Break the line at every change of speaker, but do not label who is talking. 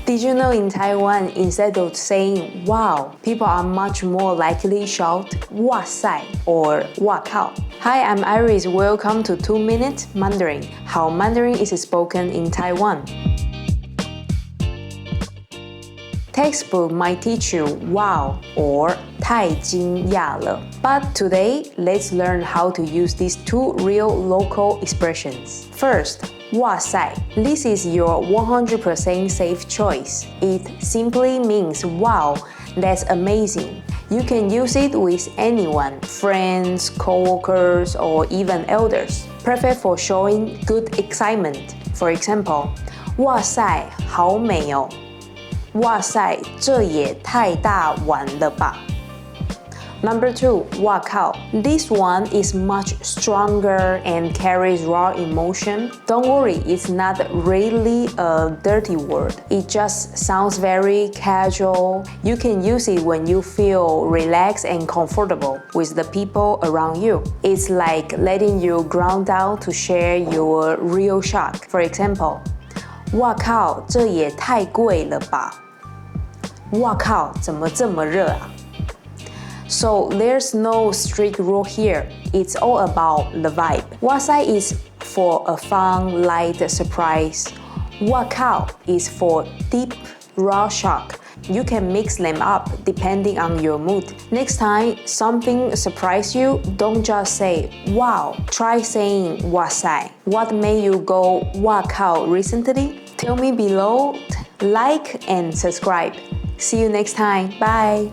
Did you know in Taiwan, instead of saying wow, people are much more likely shout 哇塞 or 哇靠? Hi, I'm Iris. Welcome to 2 Minute Mandarin, how Mandarin is spoken in Taiwan. Textbook might teach you wow or 太惊讶了. But today, let's learn how to use these two real local expressions. First, 哇塞. This is your 100% safe choice. It simply means wow, that's amazing. You can use it with anyone, friends, coworkers, or even elders. Perfect for showing good excitement. For example, 哇塞，好美哦。哇塞，这也太大碗了吧。Number 2, 哇靠. This one is much stronger and carries raw emotion. Don't worry, it's not really a dirty word. It just sounds very casual. You can use it when you feel relaxed and comfortable with the people around you. It's like letting you ground down to share your real shock. For example, 哇靠，这也太贵了吧。哇靠，怎么这么热啊？ So there's no strict rule here. It's all about the vibe. 哇塞 is for a fun, light surprise. 哇靠 is for deep, raw shock. You can mix them up depending on your mood. Next time something surprises you, don't just say wow. Try saying 哇塞. What made you go 哇靠 recently? Tell me below, like and subscribe. See you next time. Bye.